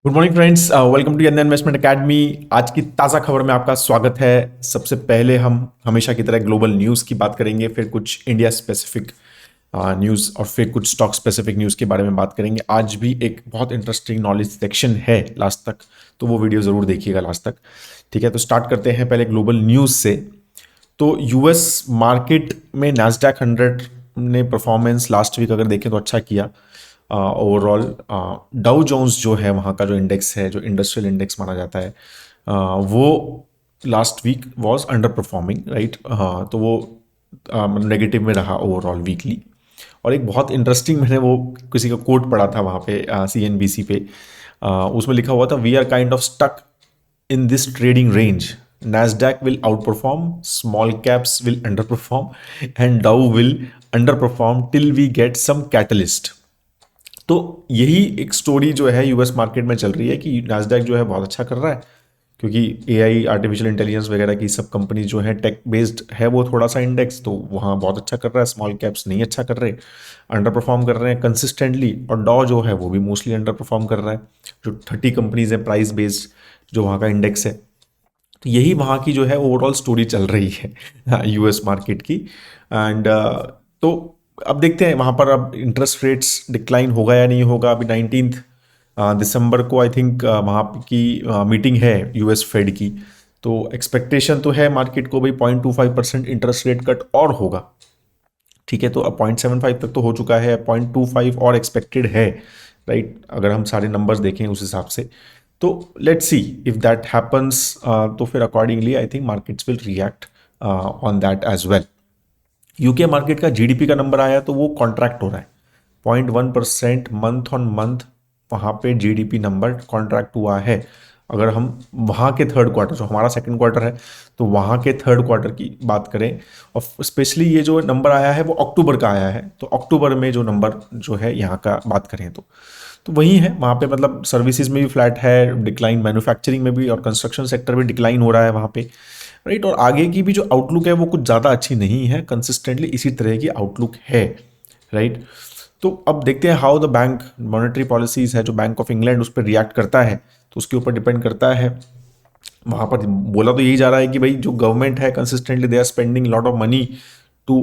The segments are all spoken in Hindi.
Good morning friends, welcome to Indian Investment Academy. आज की ताज़ा खबर में आपका स्वागत है। सबसे पहले हम हमेशा की तरह ग्लोबल न्यूज़ की बात करेंगे, फिर कुछ इंडिया स्पेसिफिक न्यूज़ और फिर कुछ स्टॉक स्पेसिफिक न्यूज़ के बारे में बात करेंगे। आज भी एक बहुत इंटरेस्टिंग नॉलेज सेक्शन है लास्ट तक, तो वो वीडियो ज़रूर देखिएगा लास्ट तक। ठीक है, तो स्टार्ट करते हैं पहले ग्लोबल न्यूज़ से। तो यूएस मार्केट में नैस्डैक 100 ने परफॉर्मेंस लास्ट वीक अगर देखें तो अच्छा किया। ओवरऑल डाउ जोन्स जो है वहाँ का जो इंडेक्स है, जो इंडस्ट्रियल इंडेक्स माना जाता है, वो last week was underperforming, right. तो वो नेगेटिव में रहा ओवरऑल वीकली। और एक बहुत इंटरेस्टिंग, मैंने वो किसी का कोट पढ़ा था वहाँ पे CNBC पे। उसमें लिखा हुआ था, we are kind of stuck in this trading range. Nasdaq will outperform, small caps will underperform, and Dow will underperform till we get some catalyst. तो यही एक स्टोरी जो है यूएस मार्केट में चल रही है कि नास्डैक जो है बहुत अच्छा कर रहा है, क्योंकि एआई, आर्टिफिशियल इंटेलिजेंस वगैरह की सब कंपनी जो है टेक बेस्ड है, वो थोड़ा सा इंडेक्स तो वहाँ बहुत अच्छा कर रहा है। स्मॉल कैप्स नहीं अच्छा कर रहे, अंडर परफॉर्म कर रहे हैं कंसिस्टेंटली। और डॉ जो है वो भी मोस्टली अंडर परफॉर्म कर रहा है। जो 30 कंपनीज है प्राइस बेस्ड, जो वहाँ का इंडेक्स है, तो यही वहाँ की जो है ओवरऑल स्टोरी चल रही है यूएस मार्केट की। एंड तो अब देखते हैं वहाँ पर अब इंटरेस्ट रेट्स डिक्लाइन होगा या नहीं होगा। अभी 19 दिसंबर को आई थिंक वहाँ की मीटिंग है यूएस फेड की। तो एक्सपेक्टेशन तो है मार्केट को भाई 0.25% इंटरेस्ट रेट कट और होगा। ठीक है, तो अब 0.75 तक तो हो चुका है, 0.25 और एक्सपेक्टेड है, राइट। अगर हम सारे नंबर्स देखें उस हिसाब से, तो let's see if that happens. तो फिर accordingly I think markets will react on that as well. UK market का जीडीपी का नंबर आया तो वो कॉन्ट्रैक्ट हो रहा है 0.1% मंथ ऑन मंथ। वहाँ पे जीडीपी नंबर कॉन्ट्रैक्ट हुआ है। अगर हम वहाँ के थर्ड क्वार्टर, जो हमारा सेकंड क्वार्टर है, तो वहाँ के थर्ड क्वार्टर की बात करें, और स्पेशली ये जो नंबर आया है वो अक्टूबर का आया है, तो अक्टूबर में जो नंबर जो है यहाँ का बात करें तो वही है वहाँ पे। मतलब सर्विसेज में भी फ्लैट है डिक्लाइन, मैन्युफैक्चरिंग में भी, और कंस्ट्रक्शन सेक्टर भी डिक्लाइन हो रहा है वहाँ पे, राइट। और आगे की भी जो आउटलुक है वो कुछ ज़्यादा अच्छी नहीं है, कंसिस्टेंटली इसी तरह की आउटलुक है, राइट। तो अब देखते हैं how the bank monetary policies है, जो बैंक ऑफ इंग्लैंड उस पर रिएक्ट करता है, तो उसके ऊपर डिपेंड करता है। वहाँ पर बोला तो यही जा रहा है कि भाई जो गवर्नमेंट है consistently they are spending lot of money to,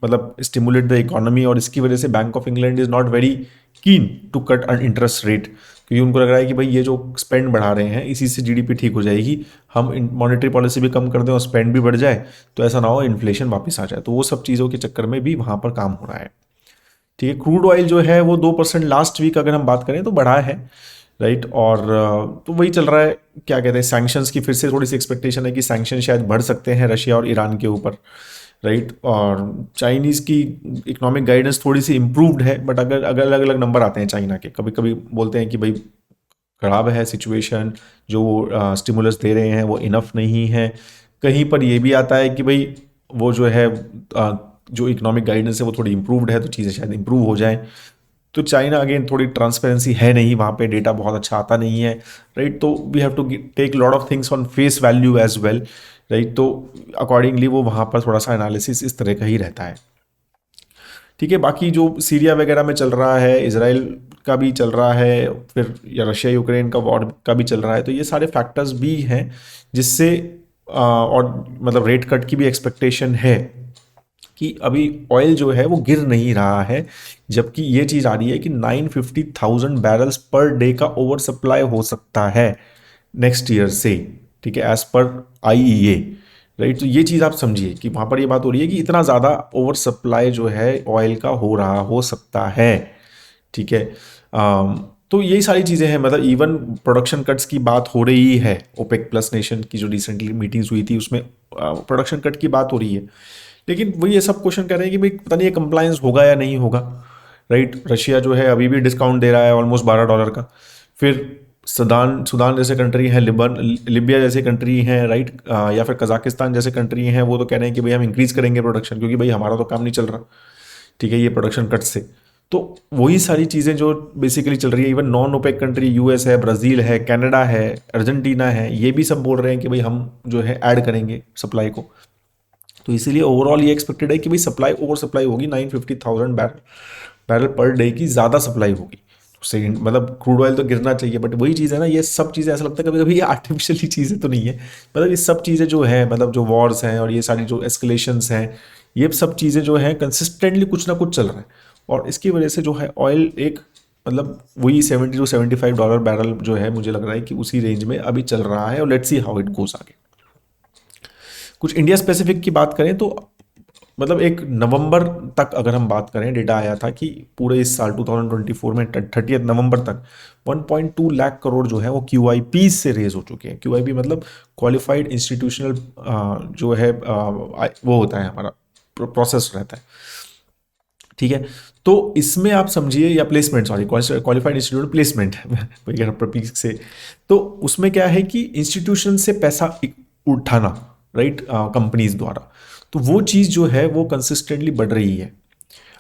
मतलब स्टिमुलेट द इकोनॉमी, और इसकी वजह से Bank of England is not very keen to cut an interest rate, क्योंकि उनको लग रहा है कि भाई ये जो स्पेंड बढ़ा रहे हैं इसी से जीडीपी ठीक हो जाएगी। हम मॉनेटरी पॉलिसी भी कम कर दें और स्पेंड भी बढ़ जाए, तो ऐसा ना हो इन्फ्लेशन वापस आ जाए। तो वो सब चीज़ों के चक्कर में भी वहाँ पर काम हो रहा है। ठीक है, क्रूड ऑयल जो है वो 2% लास्ट वीक अगर हम बात करें तो बढ़ा है, राइट। और तो वही चल रहा है, क्या कहते हैं, सैंक्शंस की फिर से थोड़ी सी एक्सपेक्टेशन है कि सैंक्शन शायद बढ़ सकते हैं रशिया और ईरान के ऊपर, राइट। और चाइनीज़ की इकोनॉमिक गाइडेंस थोड़ी सी इम्प्रूव्ड है, बट अगर अगर अलग अलग नंबर आते हैं चाइना के, कभी कभी बोलते हैं कि भाई खराब है सिचुएशन, जो स्टिमुलस दे रहे हैं वो इनफ नहीं है। कहीं पर ये भी आता है कि भाई वो जो है जो इकोनॉमिक गाइडेंस है वो थोड़ी इंप्रूव्ड है, तो चीज़ें शायद इंप्रूव हो जाएं। तो चाइना अगेन थोड़ी ट्रांसपेरेंसी है नहीं वहाँ पे, डेटा बहुत अच्छा आता नहीं है, राइट। तो we have to take lot of things on face value as well, right. तो अकॉर्डिंगली वो वहाँ पर थोड़ा सा एनालिसिस इस तरह का ही रहता है। ठीक है, बाकी जो सीरिया वगैरह में चल रहा है, इसराइल का भी चल रहा है, फिर या रशिया यूक्रेन का वॉर का भी चल रहा है, तो ये सारे फैक्टर्स भी हैं जिससे और मतलब रेट कट की भी एक्सपेक्टेशन है कि अभी ऑयल जो है वो गिर नहीं रहा है, जबकि ये चीज़ आ रही है कि 950,000 बैरल्स पर डे का ओवर सप्लाई हो सकता है नेक्स्ट ईयर से। ठीक है, एज पर IEA, राइट। तो ये चीज़ आप समझिए कि वहाँ पर ये बात हो रही है कि इतना ज़्यादा ओवर सप्लाई जो है ऑयल का हो सकता है। ठीक है, तो यही सारी चीज़ें हैं। मतलब इवन प्रोडक्शन कट्स की बात हो रही है, ओपेक प्लस नेशन की जो रिसेंटली मीटिंग्स हुई थी उसमें प्रोडक्शन कट की बात हो रही है। लेकिन वो ये सब क्वेश्चन कर रहे हैं कि भाई पता नहीं ये कंप्लायंस होगा या नहीं होगा, राइट। रशिया जो है अभी भी डिस्काउंट दे रहा है ऑलमोस्ट $12 का। फिर सूडान सूडान जैसे कंट्री हैं, लिबिया जैसे कंट्री हैं, राइट, या फिर कजाकिस्तान जैसे कंट्री हैं, वो तो कह रहे हैं कि भाई हम इंक्रीज करेंगे प्रोडक्शन, क्योंकि भाई हमारा तो काम नहीं चल रहा। ठीक है, ये प्रोडक्शन कट से। तो वही सारी चीज़ें जो बेसिकली चल रही है। Even non OPEC country US है, ब्राज़ील है, कनाडा है, अर्जेंटीना है, ये भी सब बोल रहे हैं कि भाई हम जो है ऐड करेंगे सप्लाई को। तो इसीलिए ओवरऑल ये एक्सपेक्टेड है कि भाई सप्लाई ओवर सप्लाई होगी, 950,000 बैरल पर डे की ज़्यादा सप्लाई होगी। उससे मतलब क्रूड ऑयल तो गिरना चाहिए, बट वही चीज़ है ना, ये सब चीज़ें ऐसा लगता है कभी कभी ये आर्टिफिशियली चीज़ें तो नहीं है। मतलब ये सब चीज़ें जो है, मतलब जो वॉर्स हैं और ये सारी जो एस्केलेशंस हैं, ये सब चीज़ें जो हैं कंसिस्टेंटली कुछ ना कुछ चल रहा है, और इसकी वजह से जो है ऑयल एक मतलब वही 70 to 75 डॉलर बैरल जो है, मुझे लग रहा है कि उसी रेंज में अभी चल रहा है, और let's see how it goes आगे। कुछ इंडिया स्पेसिफिक की बात करें तो मतलब एक नवंबर तक अगर हम बात करें, डेटा आया था कि पूरे इस साल 2024 में 30 नवंबर तक 1.2 लाख करोड़ जो है वो क्यूआईपी से रेज हो चुके हैं। क्यूआईपी मतलब क्वालिफाइड इंस्टीट्यूशनल जो है वो होता है हमारा प्रोसेस रहता है, ठीक है। तो इसमें आप समझिए, या placement, sorry, qualified institute placement वही कह रहा हूँ से। तो उसमें क्या है कि इंस्टीट्यूशन से पैसा उठाना, राइट, कंपनीज द्वारा, तो वो चीज़ जो है वो कंसिस्टेंटली बढ़ रही है।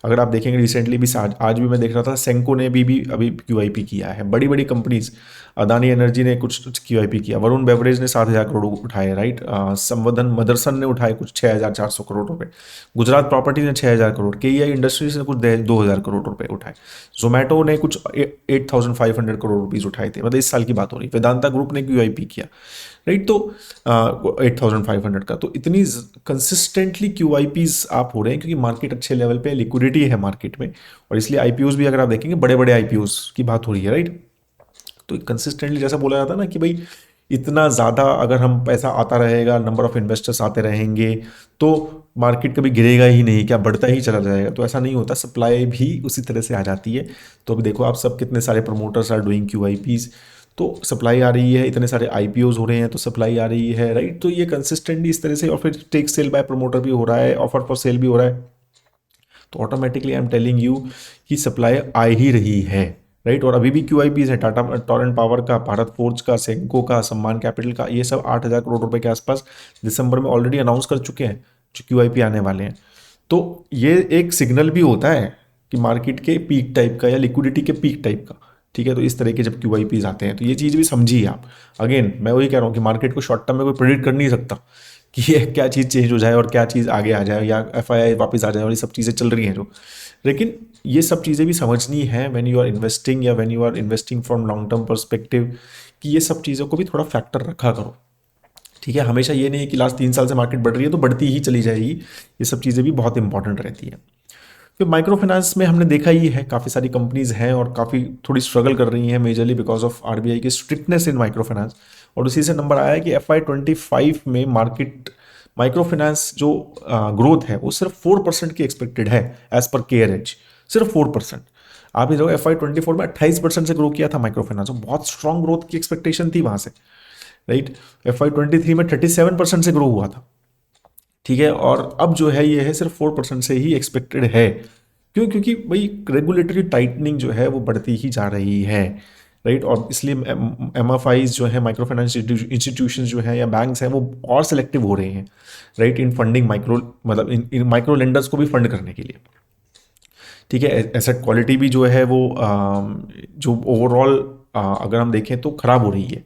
अगर आप देखेंगे रिसेंटली भी, आज भी मैं देख रहा था, सेंको ने भी अभी क्यूआईपी किया है, बड़ी बड़ी कंपनीज, अदानी एनर्जी ने कुछ क्यूआईपी किया, वरुण बेवरेज ने 7,000 करोड़ उठाए, राइट, संवर्धन मदरसन ने उठाए कुछ 6,400 करोड़ रुपए, गुजरात प्रॉपर्टी ने 6,000 करोड़, केईआई इंडस्ट्रीज ने कुछ 2,000 करोड़ रुपए उठाए, जोमेटो ने कुछ 8,500 करोड़ रुपीज उठाए थे, मतलब इस साल की बात हो रही। वेदांता ग्रुप ने क्यूआईपी किया, राइट, तो 8,500 का, तो इतनी कंसिस्टेंटली क्यूआईपीज आप हो रहे हैं क्योंकि मार्केट अच्छे लेवल पे, लिक्विडिटी है मार्केट में, और इसलिए आईपीओज भी अगर आप देखेंगे बड़े बड़े आईपीओज की बात हो रही है, राइट। तो कंसिस्टेंटली जैसा बोला जाता है ना कि भाई इतना ज़्यादा अगर हम पैसा आता रहेगा, नंबर ऑफ इन्वेस्टर्स आते रहेंगे, तो मार्केट कभी गिरेगा ही नहीं, क्या बढ़ता ही चला जाएगा, तो ऐसा नहीं होता, सप्लाई भी उसी तरह से आ जाती है। तो अभी देखो आप सब, कितने सारे प्रमोटर्स आर डूइंग क्यूआईपीज, तो सप्लाई आ रही है, इतने सारे आईपीओज हो रहे हैं तो सप्लाई आ रही है, राइट। तो ये कंसिस्टेंटली इस तरह से, और फिर टेक सेल बाय प्रमोटर भी हो रहा है, ऑफर फॉर सेल भी हो रहा है, तो automatically I am telling you कि सप्लाई आ ही रही है, राइट। और अभी भी क्यूआईपीज है, टाटा टॉरेंट पावर का, भारत फोर्ज का, सेंको का, सम्मान कैपिटल का, ये सब 8,000 करोड़ रुपए के आसपास दिसंबर में ऑलरेडी अनाउंस कर चुके हैं जो क्यूआईपी आने वाले हैं। तो ये एक सिग्नल भी होता है कि मार्केट के पीक टाइप का या लिक्विडिटी के पीक टाइप का, ठीक है। तो इस तरह के जब क्यूआईपीज आते हैं तो ये चीज़ भी समझिए आप। अगेन मैं वही कह रहा हूँ कि मार्केट को शॉर्ट टर्म में कोई प्रेडिक्ट कर नहीं सकता कि ये क्या चीज़ चेंज हो जाए और क्या चीज़ आगे आ जाए या एफआईआई वापस आ जाए, और ये सब चीज़ें चल रही हैं जो, लेकिन ये सब चीज़ें भी समझनी है व्हेन यू आर इन्वेस्टिंग, या when you are investing from long term perspective, कि ये सब चीज़ों को भी थोड़ा फैक्टर रखा करो, ठीक है। हमेशा ये नहीं है कि लास्ट 3 साल से मार्केट बढ़ रही है तो बढ़ती ही चली जाएगी, ये सब चीज़ें भी बहुत इंपॉर्टेंट रहती है। फिर माइक्रो फाइनेंस में हमने देखा ही है, काफ़ी सारी कंपनीज हैं और काफ़ी थोड़ी स्ट्रगल कर रही हैं, मेजरली बिकॉज ऑफ आरबीआई की स्ट्रिक्टनेस इन माइक्रो फाइनेंस, और उसी से नंबर आया है कि FY25 में मार्केट माइक्रो फाइनेंस जो ग्रोथ है वो सिर्फ 4% की एक्सपेक्टेड है, एज पर केयर एज, सिर्फ 4%। आप ये देखो FY24 में 28% से ग्रो किया था माइक्रो फाइनेंस, बहुत स्ट्रॉन्ग ग्रोथ की एक्सपेक्टेशन थी वहां से, राइट। FY23 में 37% से ग्रो हुआ था, ठीक है, और अब जो है ये है सिर्फ 4% से ही एक्सपेक्टेड है। क्यों? क्योंकि भाई रेगुलेटरी टाइटनिंग जो है वो बढ़ती ही जा रही है, राइट। और इसलिए MFIs जो है, माइक्रो फाइनेंस इंस्टीट्यूशन जो है या बैंक्स हैं, वो और सिलेक्टिव हो रहे हैं, राइट, इन फंडिंग माइक्रो, मतलब इन माइक्रो लेंडर्स को भी फंड करने के लिए, ठीक है। एसेट क्वालिटी भी जो है वो जो ओवरऑल अगर हम देखें तो खराब हो रही है,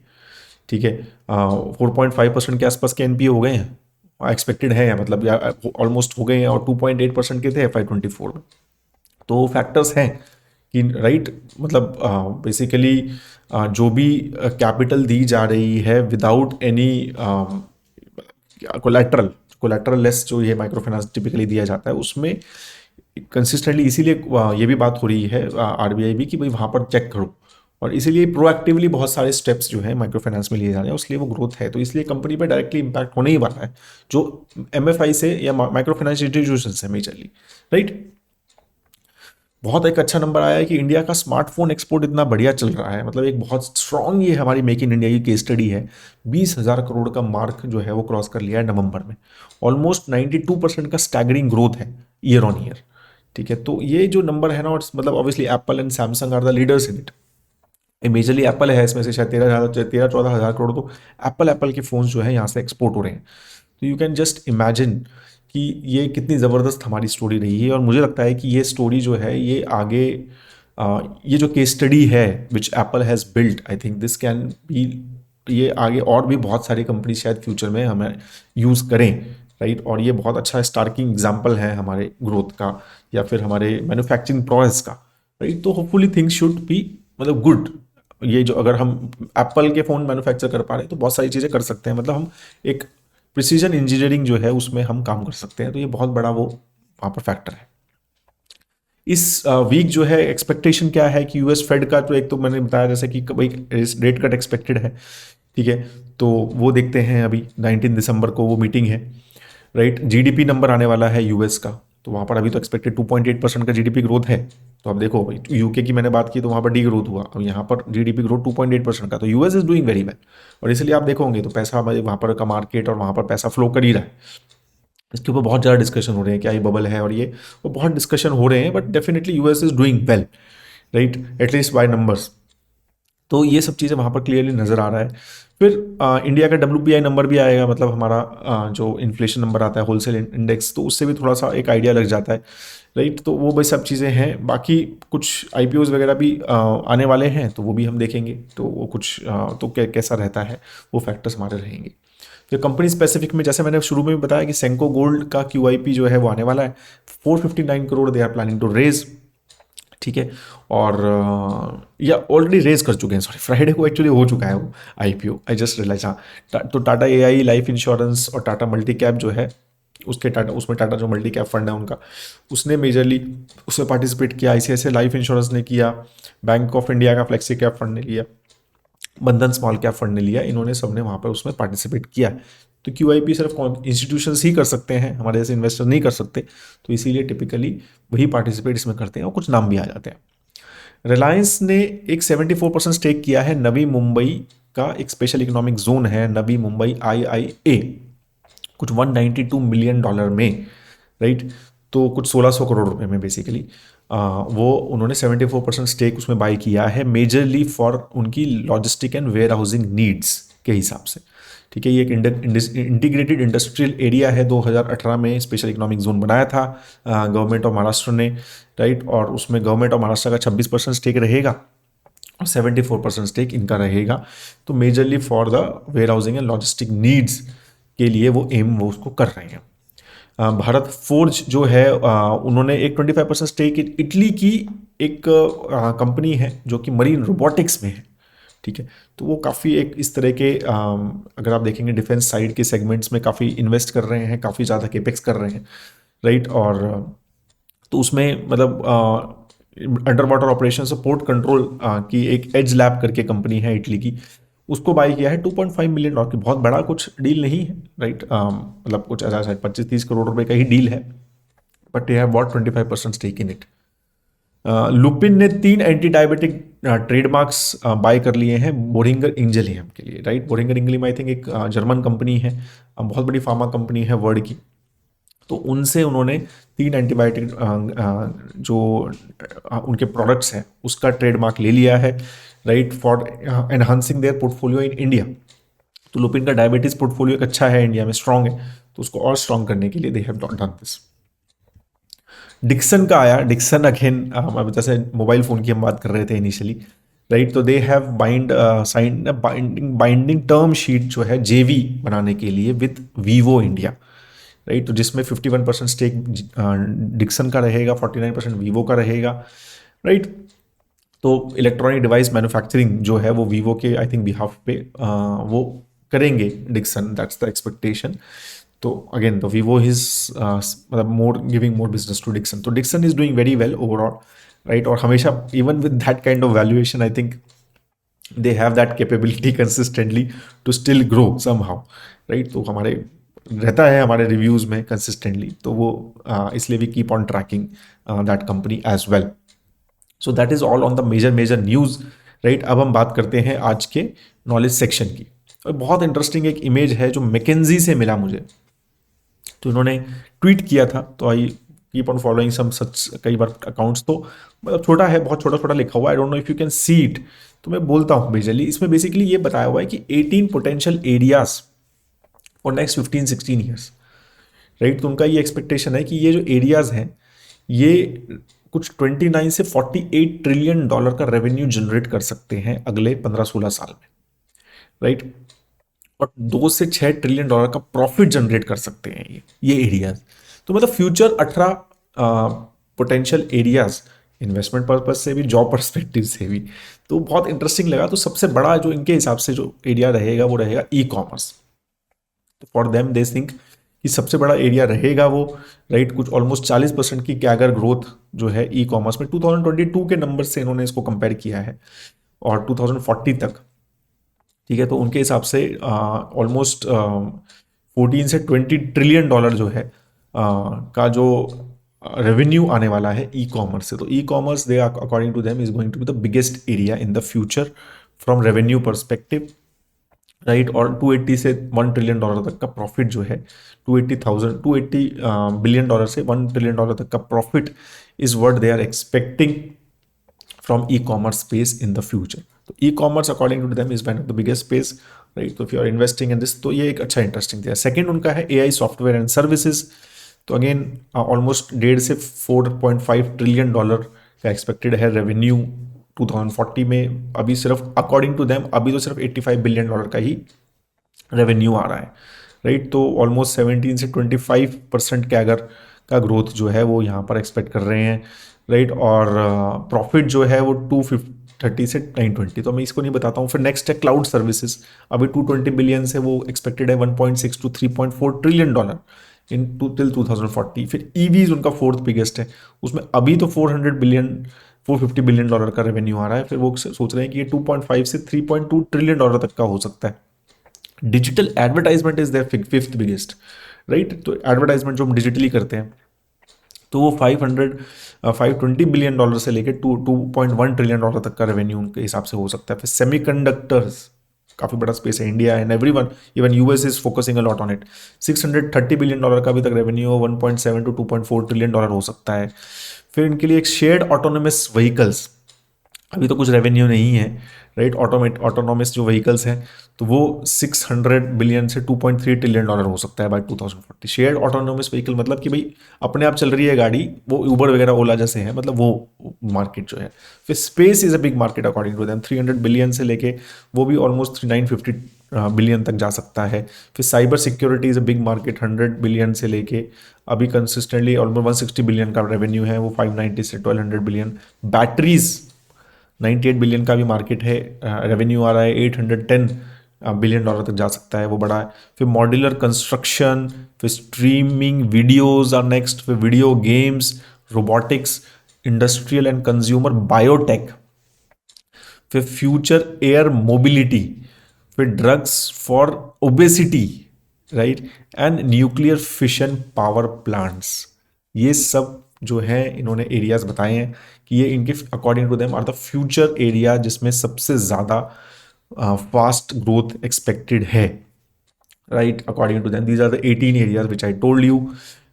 ठीक है। 4.5% के आसपास के एनपीए हो गए हैं, एक्सपेक्टेड है, मतलब या ऑलमोस्ट हो गए हैं, और 2.8% के थे FY24 में। तो फैक्टर्स हैं कि, राइट, मतलब बेसिकली जो भी कैपिटल दी जा रही है विदाउट एनी कोलेटरल लेस, जो ये माइक्रो फाइनेंस टिपिकली दिया जाता है, उसमें कंसिस्टेंटली, इसीलिए ये भी बात हो रही है आरबीआई भी कि भाई वहाँ पर चेक करो, और इसीलिए प्रोएक्टिवली बहुत सारे स्टेप्स जो है माइक्रो फाइनेंस में लिए जा रहे हैं, उसलिए वो ग्रोथ है, तो इसलिए कंपनी पर डायरेक्टली इंपैक्ट होने ही वाला है, जो MFI से या माइक्रो फाइनेंस इंस्टीट्यूशन से मेजरली, राइट। बहुत एक अच्छा नंबर आया है कि इंडिया का स्मार्टफोन एक्सपोर्ट इतना बढ़िया चल रहा है, मतलब एक बहुत स्ट्रांग ये हमारी मेक इन इंडिया की केस स्टडी है। 20,000 करोड़ का मार्क जो है वो क्रॉस कर लिया है नवंबर में, ऑलमोस्ट 92% का स्टैगरिंग ग्रोथ है ईयर ऑन ईयर, ठीक है। तो ये जो नंबर है ना, और मतलब obviously Apple and Samsung are the leaders in it, majorly Apple है इसमें से, शायद 13-14 हज़ार करोड़ तो एप्पल के फोन्स जो है यहाँ से एक्सपोर्ट हो रहे हैं। तो यू कैन जस्ट इमेजिन कि ये कितनी ज़बरदस्त हमारी स्टोरी रही है, और मुझे लगता है कि ये स्टोरी जो है ये आगे ये जो केस स्टडी है which Apple has built, I think this can be, ये आगे और भी बहुत सारी कंपनी शायद फ्यूचर में हमें यूज़ करें, राइट। और ये बहुत अच्छा स्टार्किंग एग्जाम्पल है हमारे ग्रोथ का या फिर हमारे मैन्युफैक्चरिंग प्रोसेस का, राइट। तो होपफुली थिंग्स शुड बी मतलब गुड। ये जो अगर हम एप्पल के फ़ोन मैन्युफैक्चर कर पा रहे हैं तो बहुत सारी चीज़ें कर सकते हैं, मतलब हम एक प्रिसीजन इंजीनियरिंग जो है उसमें हम काम कर सकते हैं, तो ये बहुत बड़ा वो वहाँ पर फैक्टर है। इस वीक जो है एक्सपेक्टेशन क्या है कि यूएस फेड का, तो एक तो मैंने बताया जैसे कि भाई रेट कट एक्सपेक्टेड है, ठीक है, तो वो देखते हैं। अभी 19 दिसंबर को वो मीटिंग है, राइट। जीडीपी नंबर आने वाला है यूएस का, तो वहाँ पर अभी तो एक्सपेक्टेड 2.8% का जीडीपी ग्रोथ है। तो अब देखो यूके की मैंने बात की तो वहाँ पर डी ग्रोथ हुआ, अब यहाँ पर जीडीपी ग्रोथ 2.8% का, तो US is doing very well. और इसलिए आप देखोगे तो पैसा वहाँ पर का मार्केट और वहाँ पर पैसा फ्लो कर ही रहा है। इसके ऊपर बहुत ज़्यादा डिस्कशन हो रहे हैं, क्या ये बबल है और ये, वो बहुत डिस्कशन हो रहे हैं, but definitely US is doing well, right, at least by numbers. तो ये सब चीज़ें वहाँ पर क्लियरली नज़र आ रहा है। फिर इंडिया का WPI नंबर भी आएगा, मतलब हमारा जो इन्फ्लेशन नंबर आता है, होलसेल इंडेक्स, तो उससे भी थोड़ा सा एक आइडिया लग जाता है, राइट। तो वो भाई सब चीज़ें हैं। बाकी कुछ IPOs वगैरह भी आने वाले हैं, तो वो भी हम देखेंगे, तो वो कुछ तो कैसा रहता है, वो फैक्टर्स हमारे रहेंगे। फिर कंपनी स्पेसिफिक में जैसे मैंने शुरू में भी बताया कि सेंको गोल्ड का QIP जो है वो आने वाला है, 459 crore they are planning to raise, ठीक है। और या ऑलरेडी रेज कर चुके हैं, सॉरी, फ्राइडे को एक्चुअली हो चुका है वो IPO, आई जस्ट रियलाइज। हाँ, तो टाटा AI लाइफ इंश्योरेंस और टाटा मल्टी कैप जो है, उसके टाटा, उसमें टाटा जो मल्टी कैप फंड है उनका, उसने मेजरली उसमें पार्टिसिपेट किया। ICICI लाइफ इंश्योरेंस ने किया, बैंक ऑफ इंडिया का फ्लेक्सी कैप फंड ने लिया, बंधन स्मॉल कैप फंड ने लिया, इन्होंने सबने वहाँ पर उसमें पार्टिसिपेट किया। तो QIP सिर्फ इंस्टीट्यूशंस ही कर सकते हैं, हमारे जैसे इन्वेस्टर नहीं कर सकते, तो इसीलिए टिपिकली वही पार्टिसिपेट इसमें करते हैं और कुछ नाम भी आ जाते हैं। रिलायंस ने एक 74% स्टेक किया है नवी मुंबई का, एक स्पेशल इकोनॉमिक जोन है नवी मुंबई IIA, कुछ $192 मिलियन में, राइट। तो कुछ 1600 करोड़ रुपए में बेसिकली वो उन्होंने 74% स्टेक उसमें बाई किया है, मेजरली फॉर उनकी logistic and warehousing needs के हिसाब से, ठीक है। ये एक इंटीग्रेटेड इंडस्ट्रियल एरिया है, 2018 में स्पेशल इकोनॉमिक जोन बनाया था गवर्नमेंट ऑफ महाराष्ट्र ने, राइट। और उसमें गवर्नमेंट ऑफ महाराष्ट्र का 26% स्टेक रहेगा और 74% स्टेक इनका रहेगा। तो majorly for the warehousing and logistic needs के लिए वो एम वो उसको कर रहे हैं। भारत फोर्ज जो है उन्होंने एक 25% स्टेक इटली की एक कंपनी है जो कि मरीन रोबोटिक्स में है, ठीक है। तो वो काफ़ी एक इस तरह के अगर आप देखेंगे डिफेंस साइड के सेगमेंट्स में काफ़ी इन्वेस्ट कर रहे हैं, काफ़ी ज़्यादा केपेक्स कर रहे हैं, राइट। और तो उसमें मतलब under water operation support control की एक एज लैब करके कंपनी है इटली की, उसको बाई किया है $2.5 मिलियन की, बहुत बड़ा कुछ डील नहीं है, राइट। मतलब कुछ ऐसा शायद 25-30 करोड़ रुपए का ही डील है, but they have bought 25% stake in it. Lupin ने 3 एंटी डायबिटिक ट्रेडमार्क्स बाय कर लिए हैं बोरिंगर इंजलियम के लिए, राइट। बोरिंगर इंजलियम आई थिंक एक जर्मन कंपनी है, बहुत बड़ी फार्मा कंपनी है वर्ल्ड की। तो उनसे उन्होंने 3 एंटीबायोटिक जो उनके प्रोडक्ट्स हैं उसका ट्रेडमार्क ले लिया है, right, for enhancing their portfolio in India. तो लुपिन का डायबिटीज पोर्टफोलियो एक अच्छा है, इंडिया में स्ट्रांग है, तो उसको और स्ट्रांग करने के लिए they have done this. Dixon का आया, डिक्सन अगेन अब जैसे मोबाइल फ़ोन की हम बात कर रहे थे इनिशियली, राइट। तो they have sign binding term sheet जो है JV बनाने के लिए विद वीवो इंडिया, राइट। तो जिसमें 51% स्टेक डिक्सन का रहेगा, 49% वीवो का रहेगा, राइट। तो इलेक्ट्रॉनिक डिवाइस मैन्युफैक्चरिंग जो है वो वीवो के आई थिंक बिहाफ पे वो करेंगे डिक्सन, दैट्स द एक्सपेक्टेशन। तो अगेन द वीवो इज मतलब more giving more business to Dixon, तो Dixon is doing very well overall, right. और हमेशा even with that kind of valuation I think they have that capability consistently to still grow somehow, right. तो हमारे रहता है हमारे रिव्यूज़ में कंसिस्टेंटली, तो वो इसलिए भी keep on tracking that company as well. So that is all on the major major news, right. अब हम बात करते हैं आज के नॉलेज सेक्शन की। और बहुत इंटरेस्टिंग एक इमेज है जो मैकेंजी से मिला मुझे, तो इन्होंने ट्वीट किया था, तो I keep on following some such कई बार अकाउंट्स, तो मतलब छोटा है, बहुत छोटा छोटा लिखा हुआ है, I don't know if you can see it, तो मैं बोलता हूँ बेसिकली। इसमें बेसिकली ये बताया हुआ है कि 18 potential areas for next 15-16 years, right. तो उनका ये एक्सपेक्टेशन है कि ये जो एरियाज हैं ये कुछ 29 से 48 ट्रिलियन डॉलर का रेवेन्यू जनरेट कर सकते हैं अगले 15-16 साल में, राइट। और 2 से 6 ट्रिलियन डॉलर का प्रॉफिट जनरेट कर सकते हैं ये एरियाज। तो मतलब future 18 potential areas investment purpose से भी, जॉब पर्सपेक्टिव से भी। तो बहुत इंटरेस्टिंग लगा। तो सबसे बड़ा जो इनके हिसाब से जो एरिया रहेगा वो रहेगा ई कॉमर्स। तो फॉर देम दे थिंक कि सबसे बड़ा एरिया रहेगा वो, राइट, कुछ ऑलमोस्ट 40% की कैगर ग्रोथ जो है ई कॉमर्स में 2022 के नंबर से इन्होंने इसको कंपेयर किया है और 2040 तक, ठीक है। तो उनके हिसाब से ऑलमोस्ट 14 से 20 ट्रिलियन डॉलर जो है का जो रेवेन्यू आने वाला है ई कॉमर्स से। तो e commerce they according to them is going to be the biggest area in the future from revenue perspective, right. और 280 से 1 ट्रिलियन डॉलर तक का प्रॉफिट जो है, 280 बिलियन डॉलर से 1 ट्रिलियन डॉलर तक का profit is what they are expecting from e-commerce space in the future. तो e-commerce according to them is one of the biggest space, right? तो if you are investing in this, तो ये एक अच्छा इंटरेस्टिंग दिया। सेकंड उनका है AI सॉफ्टवेयर एंड सर्विसेज। तो अगेन ऑलमोस्ट 1.5 से 4.5 ट्रिलियन डॉलर का एक्सपेक्टेड है रेवेन्यू 2040 में। अभी सिर्फ अकॉर्डिंग टू देम अभी तो सिर्फ 85 बिलियन डॉलर का ही रेवेन्यू आ रहा है, राइट। तो ऑलमोस्ट 17 से 25% के अगर का ग्रोथ जो है वो यहाँ पर एक्सपेक्ट कर रहे हैं, राइट। और प्रॉफिट जो है वो 230 से 920। तो मैं इसको नहीं बताता हूँ। फिर नेक्स्ट है क्लाउड सर्विसेज। अभी 220 बिलियन से वो एक्सपेक्टेड है 1.6 to 3.4 trillion dollar in till 2040। फिर ईवीज उनका फोर्थ बिगेस्ट है, उसमें अभी तो 450 बिलियन डॉलर का रेवेन्यू आ रहा है। फिर वो सोच रहे हैं कि ये 2.5 से 3.2 ट्रिलियन डॉलर तक का हो सकता है। Digital advertisement is their fifth biggest, right. तो एडवर्टाइजमेंट जो हम डिजिटली करते हैं तो वो 520 बिलियन डॉलर से लेकर 2.1 ट्रिलियन डॉलर तक का रेवेन्यू उनके हिसाब से हो सकता है। फिर सेमीकंडक्टर्स काफ़ी बड़ा स्पेस है, India and everyone even US is focusing a lot on it. 630 billion dollar का अभी तक रेवेन्यू 1.7 टू 2.4 ट्रिलियन डॉलर हो सकता है। फिर इनके लिए एक शेयर्ड ऑटोनोमस व्हीकल्स, अभी तो कुछ रेवेन्यू नहीं है, राइट। ऑटोनोमस जो व्हीकल्स हैं तो वो 600 बिलियन से 2.3 ट्रिलियन डॉलर हो सकता है बाय 2040। शेयर्ड ऑटोनोमस व्हीकल मतलब कि भाई अपने आप चल रही है गाड़ी, वो उबर वगैरह ओला जैसे है, मतलब वो मार्केट जो है। फिर space is a big market according to them, 300 billion से लेके वो भी ऑलमोस्ट 950 बिलियन तक जा सकता है। फिर cyber security is a big market, 100 billion से लेके अभी कंसिस्टेंटली ऑलमोस्ट 160 बिलियन का रेवेन्यू है, वो 590 से 1200 बिलियन। बैटरीज 98 बिलियन का भी मार्केट है, रेवेन्यू आ रहा है 810 बिलियन डॉलर तक जा सकता है, वो बड़ा है। फिर मॉड्यूलर कंस्ट्रक्शन, फिर स्ट्रीमिंग वीडियोज आर नेक्स्ट, फिर video games, robotics, industrial and consumer biotech, फिर फ्यूचर एयर मोबिलिटी, फिर drugs for obesity, right, and nuclear fission power plants. ये सब जो है इन्होंने एरियाज बताए हैं कि ये इनके according to them are the future area जिसमें सबसे ज़्यादा फास्ट ग्रोथ एक्सपेक्टेड है, right. According to them these are the 18 areas which I told you,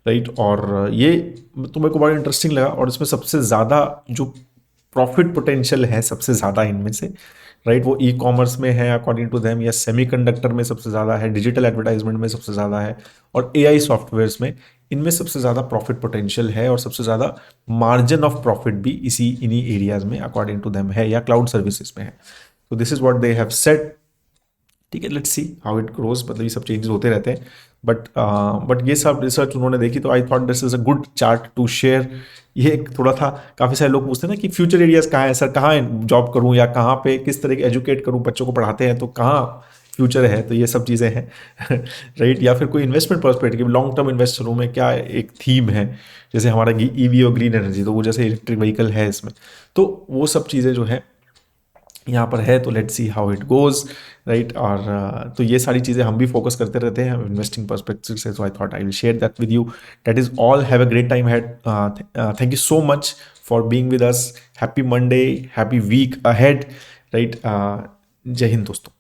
right. और ये तो मेरे को बड़ा इंटरेस्टिंग लगा। और इसमें सबसे ज़्यादा जो प्रॉफिट पोटेंशियल है सबसे ज़्यादा इनमें से, राइट, वो ई कॉमर्स में है अकॉर्डिंग टू देम, या सेमीकंडक्टर में सबसे ज़्यादा है, डिजिटल एडवर्टाइजमेंट में सबसे ज़्यादा है, और एआई सॉफ्टवेयर्स में इनमें सबसे ज़्यादा प्रॉफिट पोटेंशियल है। और सबसे ज़्यादा मार्जिन ऑफ प्रॉफिट भी इन्हीं एरियाज में अकॉर्डिंग टू देम है, या क्लाउड सर्विसेज में है। तो this is what they have said, ठीक है। Let's see how it grows. मतलब ये सब चेंजेस होते रहते हैं, बट ये सब रिसर्च उन्होंने देखी, तो I thought this is a good chart to share. ये एक थोड़ा था, काफ़ी सारे लोग पूछते हैं ना कि फ्यूचर एरियाज कहाँ है सर, कहाँ जॉब करूँ, या कहाँ पे किस तरह के एजुकेट करूँ, बच्चों को पढ़ाते हैं तो कहाँ फ्यूचर है। तो ये सब चीज़ें हैं राइट। या फिर कोई investment perspective, long term invest करूँ मैं, क्या एक थीम है, जैसे हमारा ईवी और ग्रीन एनर्जी, तो वो जैसे इलेक्ट्रिक व्हीकल है इसमें, तो वो सब चीज़ें जो है यहाँ पर है। तो let's see how it goes, right. और तो ये सारी चीज़ें हम भी फोकस करते रहते हैं इन्वेस्टिंग पर्सपेक्टिव से। So I thought I will share that with you. That is all, have a great time had. Thank you so much for being with us. Happy Monday, happy week ahead, right. Jai Hind दोस्तों।